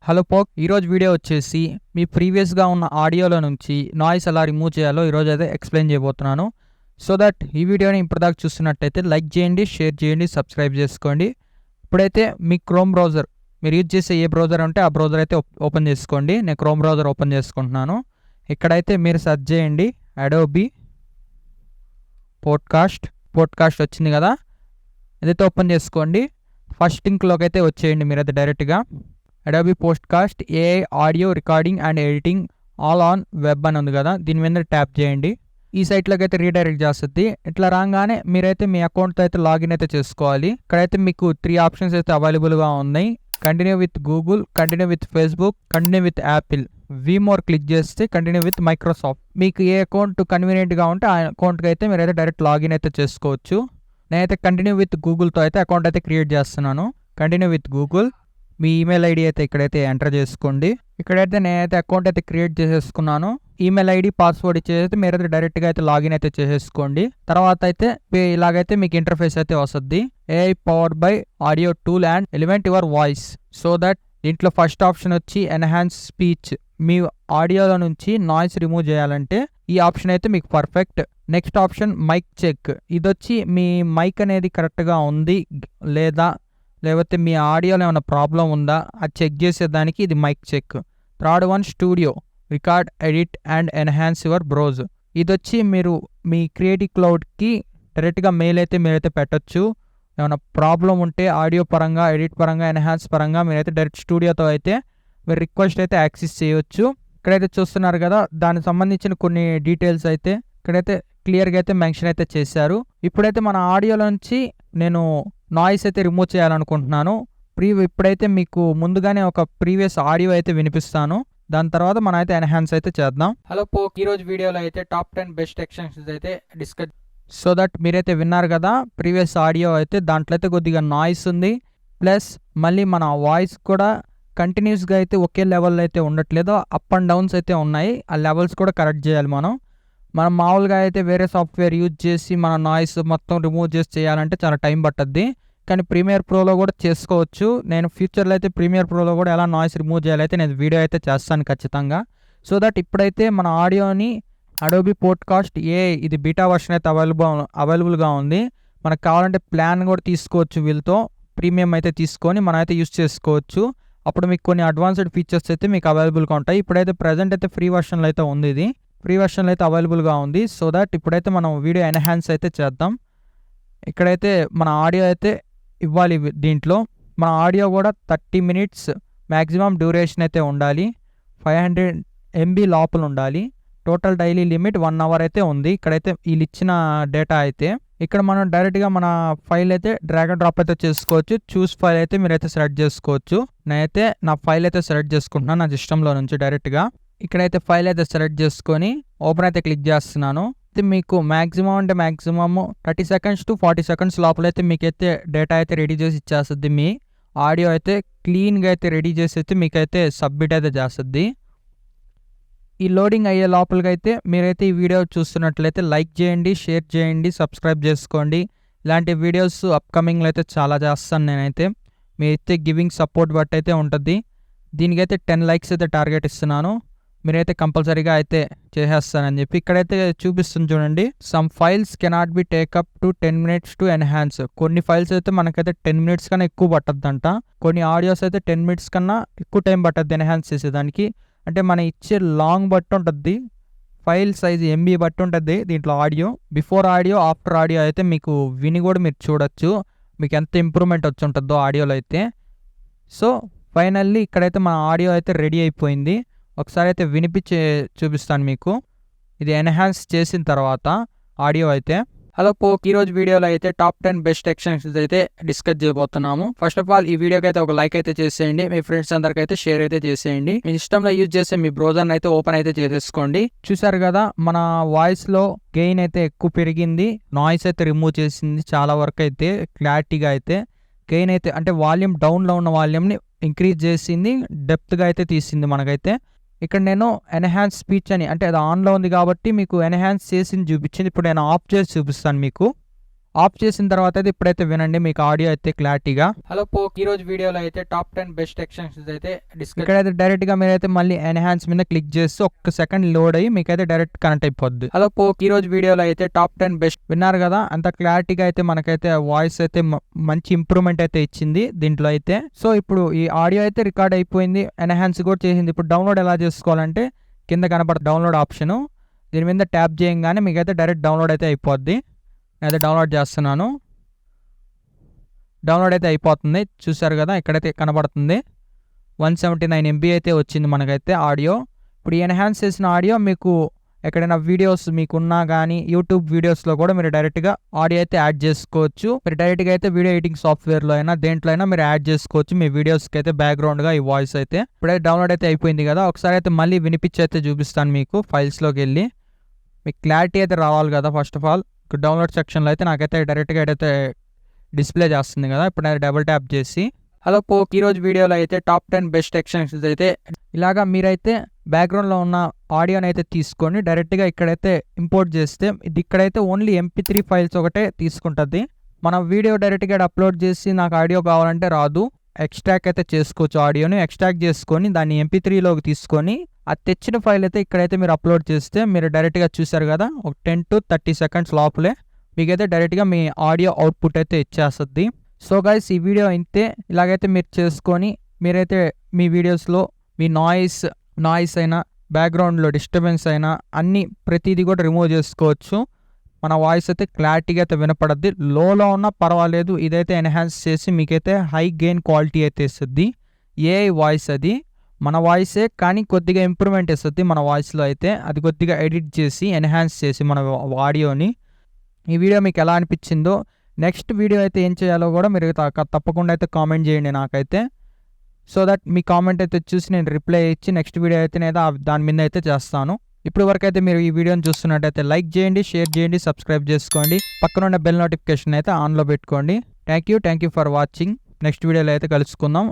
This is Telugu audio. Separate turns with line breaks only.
హలో పోక్ ఈరోజు వీడియో వచ్చేసి మీ ప్రీవియస్గా ఉన్న ఆడియోలో నుంచి నాయిస్ ఎలా రిమూవ్ చేయాలో ఈరోజు అయితే ఎక్స్ప్లెయిన్ చేయబోతున్నాను. సో దట్ ఈ వీడియోని ఇప్పటిదాకా చూస్తున్నట్టయితే లైక్ చేయండి, షేర్ చేయండి, సబ్స్క్రైబ్ చేసుకోండి. ఇప్పుడైతే మీ క్రోమ్ బ్రౌజర్ మీరు యూజ్ చేసే ఏ బ్రౌజర్ ఉంటే ఆ బ్రౌజర్ అయితే ఓపెన్ చేసుకోండి. నేను క్రోమ్ బ్రౌజర్ ఓపెన్ చేసుకుంటున్నాను. ఇక్కడైతే మీరు సెర్చ్ చేయండి అడోబీ పోడ్కాస్ట్ వచ్చింది కదా, ఇదైతే ఓపెన్ చేసుకోండి. ఫస్ట్ లింక్లోకి అయితే వచ్చేయండి మీరైతే డైరెక్ట్గా. Adobe podcast AI audio recording and editing all on web అని ఉంది కదా, దీని మీద ట్యాప్ చేయండి. ఈ సైట్లోకి అయితే రీడైరెక్ట్ చేస్తుంది. ఇట్లా రాగానే మీరైతే మీ అకౌంట్తో అయితే లాగిన్ అయితే చేసుకోవాలి. ఇక్కడైతే మీకు 3 ఆప్షన్స్ అయితే అవైలబుల్గా ఉన్నాయి. Continue with Google, continue with Facebook, continue with Apple. More click చేస్తే కంటిన్యూ విత్ మైక్రోసాఫ్ట్. మీకు ఏ అకౌంట్ కన్వీనియంట్గా ఉంటే ఆ అకౌంట్కి అయితే మీరైతే డైరెక్ట్ లాగిన్ అయితే చేసుకోవచ్చు. నేనైతే కంటిన్యూ విత్ గూగుల్తో అయితే అకౌంట్ అయితే క్రియేట్ చేస్తున్నాను. Continue with Google, me email ID అయితే ఇక్కడైతే ఎంటర్ చేసుకోండి. ఇక్కడైతే నేనైతే అకౌంట్ అయితే క్రియేట్ చేసేసుకున్నాను. ఈమెయిల్ ఐడి పాస్వర్డ్ ఇచ్చేసి మీరైతే డైరెక్ట్గా అయితే లాగిన్ అయితే చేసేసుకోండి. తర్వాత అయితే ఇలాగైతే మీకు ఇంటర్ఫేస్ అయితే వస్తుంది. AI powered by audio tool and element your voice. So that దీంట్లో ఫస్ట్ ఆప్షన్ వచ్చి ఎన్హాన్స్ స్పీచ్. మీ ఆడియోలో నుంచి నాయిస్ రిమూవ్ చేయాలంటే ఈ ఆప్షన్ అయితే మీకు perfect. Next option mic check. ఇది వచ్చి మీ మైక్ అనేది కరెక్ట్గా ఉంది లేదా, లేకపోతే మీ ఆడియోలో ఏమైనా ప్రాబ్లం ఉందా అది చెక్ చేసేదానికి ఇది mic check. Third one studio, record, edit and enhance your browse. ఇది వచ్చి మీరు మీ క్రియేటివ్ క్లౌడ్కి డైరెక్ట్గా మెయిల్ అయితే మీరైతే పెట్టచ్చు. ఏమైనా ప్రాబ్లం ఉంటే ఆడియో పరంగా, ఎడిట్ పరంగా, ఎన్హాన్స్ పరంగా మీరైతే డైరెక్ట్ స్టూడియోతో అయితే మీరు రిక్వెస్ట్ అయితే యాక్సెస్ చేయొచ్చు. ఇక్కడైతే చూస్తున్నారు కదా, దానికి సంబంధించిన కొన్ని డీటెయిల్స్ అయితే ఇక్కడైతే క్లియర్గా అయితే మెన్షన్ అయితే చేశారు. ఇప్పుడైతే మన ఆడియోలో నుంచి నేను నాయిస్ అయితే రిమూవ్ చేయాలనుకుంటున్నాను. ఇప్పుడైతే మీకు ముందుగానే ఒక ప్రీవియస్ ఆడియో అయితే వినిపిస్తాను. దాని తర్వాత మనం అయితే ఎన్హాన్స్ అయితే చేద్దాం. హలో పోక్, ఈరోజు వీడియోలో అయితే టాప్ 10 బెస్ట్ ఎక్స్టెన్షన్స్ అయితే డిస్కస్. సో దట్ మీరైతే విన్నారు కదా ప్రీవియస్ ఆడియో అయితే, దాంట్లో అయితే కొద్దిగా నాయిస్ ఉంది. ప్లస్ మళ్ళీ మన వాయిస్ కూడా కంటిన్యూస్గా అయితే ఒకే లెవెల్ అయితే ఉండట్లేదు, అప్ అండ్ డౌన్స్ అయితే ఉన్నాయి. ఆ లెవెల్స్ కూడా కరెక్ట్ చేయాలి. మనం మామూలుగా అయితే వేరే సాఫ్ట్వేర్ యూజ్ చేసి మన నాయిస్ మొత్తం రిమూవ్ చేసి చేయాలంటే చాలా టైం పట్టుద్ది. కానీ ప్రీమియర్ ప్రోలో కూడా చేసుకోవచ్చు. నేను ఫ్యూచర్లో అయితే ప్రీమియర్ ప్రోలో కూడా ఎలా నాయిస్ రిమూవ్ చేయాలైతే నేను వీడియో అయితే చేస్తాను ఖచ్చితంగా. సో దట్ ఇప్పుడైతే మన ఆడియోని అడోబీ పోడ్కాస్ట్ ఇది బీటా వర్షన్ అయితే అవైలబుల్గా ఉంది. మనకు కావాలంటే ప్లాన్ కూడా తీసుకోవచ్చు. వీళ్ళతో ప్రీమియం అయితే తీసుకొని మనం అయితే యూజ్ చేసుకోవచ్చు. అప్పుడు మీకు కొన్ని అడ్వాన్స్డ్ ఫీచర్స్ అయితే మీకు అవైలబుల్గా ఉంటాయి. ఇప్పుడైతే ప్రజెంట్ అయితే ఫ్రీ వర్షన్లో అయితే ఉంది, ఇది ఫ్రీ వర్షన్లో అయితే అవైలబుల్గా ఉంది. సో దట్ ఇప్పుడైతే మనం వీడియో ఎన్హాన్స్ అయితే చేద్దాం. ఇక్కడైతే మన ఆడియో అయితే ఇవ్వాలి. దీంట్లో మన ఆడియో కూడా 30 మినిట్స్ మ్యాక్సిమం డ్యూరేషన్ అయితే ఉండాలి. 500 MB లోపల ఉండాలి. టోటల్ డైలీ లిమిట్ 1 అవర్ అయితే ఉంది. ఇక్కడైతే వీళ్ళు ఇచ్చిన డేటా అయితే ఇక్కడ మనం డైరెక్ట్గా మన ఫైల్ అయితే డ్రాగ్ అండ్ డ్రాప్ అయితే చేసుకోవచ్చు. చూస్ ఫైల్ అయితే మీరైతే సెలెక్ట్ చేసుకోవచ్చు. నేనైతే నా ఫైల్ అయితే సెలెక్ట్ చేసుకుంటున్నాను నా సిస్టంలో నుంచి డైరెక్ట్గా. ఇక్కడైతే ఫైల్ అయితే సెలెక్ట్ చేసుకొని ఓపెన్ అయితే క్లిక్ చేస్తున్నాను. అయితే మీకు మ్యాక్సిమం అంటే మ్యాక్సిమమ్ 30 seconds to 40 seconds లోపలైతే మీకైతే డేటా అయితే రెడీ చేసి ఇచ్చేస్తుంది. మీ ఆడియో అయితే క్లీన్గా అయితే రెడీ చేసి అయితే మీకైతే సబ్మిట్ అయితే చేస్తుంది. ఈ లోడింగ్ అయ్యే లోపలికి అయితే మీరైతే ఈ వీడియో చూస్తున్నట్లయితే లైక్ చేయండి, షేర్ చేయండి, సబ్స్క్రైబ్ చేసుకోండి. ఇలాంటి వీడియోస్ అప్కమింగ్లో అయితే చాలా చేస్తాను నేనైతే. మీరైతే గివింగ్ సపోర్ట్ బట్టి అయితే ఉంటుంది. దీనికైతే 10 likes అయితే టార్గెట్ ఇస్తున్నాను. మీరైతే కంపల్సరీగా అయితే చేసేస్తానని చెప్పి ఇక్కడైతే చూపిస్తుంది చూడండి. Some files cannot be take up to 10 minutes to enhance. కొన్ని ఫైల్స్ అయితే మనకైతే 10 minutes కన్నా ఎక్కువ పట్టద్దంట. కొన్ని ఆడియోస్ అయితే 10 minutes కన్నా ఎక్కువ టైం పట్టద్ది ఎన్హాన్స్ చేసేదానికి. అంటే మనం ఇచ్చే లాంగ్ బట్టి ఉంటుంది, ఫైల్ సైజ్ MB బట్టి ఉంటుంది దీంట్లో audio. Before audio, after audio అయితే మీకు విని కూడా మీరు చూడొచ్చు మీకు ఎంత ఇంప్రూవ్మెంట్ వచ్చి ఉంటుందో ఆడియోలో అయితే. సో ఫైనల్లీ ఇక్కడైతే మన ఆడియో అయితే రెడీ అయిపోయింది. ఒకసారి అయితే వినిపించి చూపిస్తాను మీకు. ఇది ఎన్హాన్స్ చేసిన తర్వాత ఆడియో అయితే. హలో పోక్, ఈరోజు వీడియోలో అయితే టాప్ 10 బెస్ట్ ఎక్స్టెన్షన్స్ అయితే డిస్కస్ చేయబోతున్నాము. ఫస్ట్ ఆఫ్ ఆల్ ఈ వీడియోకి అయితే ఒక లైక్ అయితే చేసేయండి. మీ ఫ్రెండ్స్ అందరికి అయితే షేర్ అయితే చేసేయండి. మీ సిస్టంలో యూజ్ చేసే మీ బ్రౌజర్ని అయితే ఓపెన్ అయితే చేసేసుకోండి. చూసారు కదా మన వాయిస్లో గెయిన్ అయితే ఎక్కువ పెరిగింది, నాయిస్ అయితే రిమూవ్ చేసింది చాలా వరకు అయితే క్లారిటీగా అయితే. గెయిన్ అయితే అంటే వాల్యూమ్ డౌన్లో ఉన్న వాల్యూమ్ని ఇంక్రీజ్ చేసింది, డెప్త్గా అయితే తీసింది మనకైతే. ఇక్కడ నేను ఎన్హాన్స్ స్పీచ్ అని అంటే అది ఆన్లో ఉంది కాబట్టి మీకు ఎన్హాన్స్ చేసింది చూపించింది. ఇప్పుడు నేను ఆఫ్ చేసి చూపిస్తాను మీకు. ఆఫ్ చేసిన తర్వాత అయితే ఇప్పుడైతే వినండి, మీకు ఆడియో అయితే క్లారిటీగా. హలో పోక్, ఈ రోజు వీడియోలో అయితే టాప్ 10 బెస్ట్ ఎక్స్టెన్షన్స్ అయితే ఇక్కడైతే డైరెక్ట్గా మీరైతే మళ్ళీ ఎన్హాన్స్ మీద క్లిక్ చేస్తే ఒక్క సెకండ్ లోడ్ అయ్యి మీకైతే డైరెక్ట్ కనెక్ట్ అయిపోద్ది. హలో పోక్, ఈ రోజు వీడియోలో అయితే టాప్ 10 బెస్ట్ విన్నారు కదా, అంత క్లారిటీగా అయితే మనకైతే వాయిస్ అయితే మంచి ఇంప్రూవ్మెంట్ అయితే ఇచ్చింది దీంట్లో అయితే. సో ఇప్పుడు ఈ ఆడియో అయితే రికార్డ్ అయిపోయింది, ఎన్హాన్స్ కూడా చేసింది. ఇప్పుడు డౌన్లోడ్ ఎలా చేసుకోవాలంటే కింద కనపడ డౌన్లోడ్ ఆప్షను, దీని మీద ట్యాప్ చేయగానే మీకైతే డైరెక్ట్ డౌన్లోడ్ అయితే అయిపోద్ది. నేనైతే డౌన్లోడ్ చేస్తున్నాను. డౌన్లోడ్ అయితే అయిపోతుంది, చూసారు కదా ఇక్కడైతే కనబడుతుంది. 179 MB అయితే వచ్చింది మనకైతే ఆడియో. ఇప్పుడు ఎన్హాన్స్ చేసిన ఆడియో మీకు ఎక్కడైనా వీడియోస్ మీకున్నా కానీ యూట్యూబ్ వీడియోస్లో కూడా మీరు డైరెక్ట్గా ఆడియో అయితే యాడ్ చేసుకోవచ్చు. మీరు డైరెక్ట్గా అయితే వీడియో ఎడిటింగ్ సాఫ్ట్వేర్లో అయినా దేంట్లో అయినా మీరు యాడ్ చేసుకోవచ్చు మీ వీడియోస్కి అయితే బ్యాక్గ్రౌండ్గా ఈ వాయిస్ అయితే. ఇప్పుడైతే డౌన్లోడ్ అయితే అయిపోయింది కదా, ఒకసారి అయితే మళ్ళీ వినిపించి అయితే చూపిస్తాను మీకు. ఫైల్స్లోకి వెళ్ళి మీకు క్లారిటీ అయితే రావాలి కదా. ఫస్ట్ ఆఫ్ ఆల్ డౌన్లోడ్ సెక్షన్లో అయితే నాకైతే డైరెక్ట్గా అయితే డిస్ప్లే చేస్తుంది కదా. ఇప్పుడు నేను డబుల్ ట్యాప్ చేసి హలో పోక్, ఈరోజు వీడియోలో అయితే టాప్ 10 బెస్ట్ ఎక్స్టెన్షన్స్ అయితే ఇలాగా మీరైతే బ్యాక్గ్రౌండ్లో ఉన్న ఆడియోని అయితే తీసుకొని డైరెక్ట్గా ఇక్కడైతే ఇంపోర్ట్ చేస్తే ఇది ఇక్కడైతే ఓన్లీ MP3 ఫైల్స్ ఒకటే తీసుకుంటుంది. మనం వీడియో డైరెక్ట్గా అప్లోడ్ చేసి నాకు ఆడియో కావాలంటే రాదు. ఎక్స్ట్రాక్ట్ అయితే చేసుకోవచ్చు, ఆడియోని ఎక్స్ట్రాక్ట్ చేసుకొని దాన్ని MP3లోకి తీసుకొని ఆ తెచ్చిన ఫైల్ అయితే ఇక్కడైతే మీరు అప్లోడ్ చేస్తే మీరు డైరెక్ట్గా చూసారు కదా ఒక 10 to 30 seconds లోపలే మీకైతే డైరెక్ట్గా మీ ఆడియో అవుట్పుట్ అయితే ఇచ్చేస్తుంది. సో గైస్, ఈ వీడియో ఇంతే. ఇలాగైతే మీరు చేసుకొని మీరైతే మీ వీడియోస్లో మీ నాయిస్ అయినా బ్యాక్గ్రౌండ్లో డిస్టర్బెన్స్ అయినా అన్నీ ప్రతిదీ కూడా రిమూవ్ చేసుకోవచ్చు. మన వాయిస్ అయితే క్లారిటీగా అయితే వినపడద్ది. లోలో ఉన్నా పర్వాలేదు, ఇదైతే ఎన్హాన్స్ చేసి మీకైతే హై గెయిన్ క్వాలిటీ అయితే ఇస్తుంది. AI వాయిస్ అది మన వాయిసే కానీ కొద్దిగా ఇంప్రూవ్మెంట్ ఇస్తుంది మన వాయిస్లో అయితే. అది కొద్దిగా ఎడిట్ చేసి ఎన్హాన్స్ చేసి మన ఆడియోని. ఈ వీడియో మీకు ఎలా అనిపించిందో, నెక్స్ట్ వీడియో అయితే ఏం చేయాలో కూడా మీరు తప్పకుండా అయితే కామెంట్ చేయండి నాకైతే. సో దట్ మీ కామెంట్ అయితే చూసి నేను రిప్లై ఇచ్చి నెక్స్ట్ వీడియో అయితే నేను దాని మీద అయితే చేస్తాను. ఇప్పుడు వరకు అయితే మీరు ఈ వీడియోని చూస్తున్నట్టయితే లైక్ చేయండి, షేర్ చేయండి, సబ్స్క్రైబ్ చేసుకోండి, పక్కన ఉన్న బెల్ నోటిఫికేషన్ అయితే ఆన్లో పెట్టుకోండి. Thank you for watching. Next వీడియోలో అయితే కలుసుకుందాం.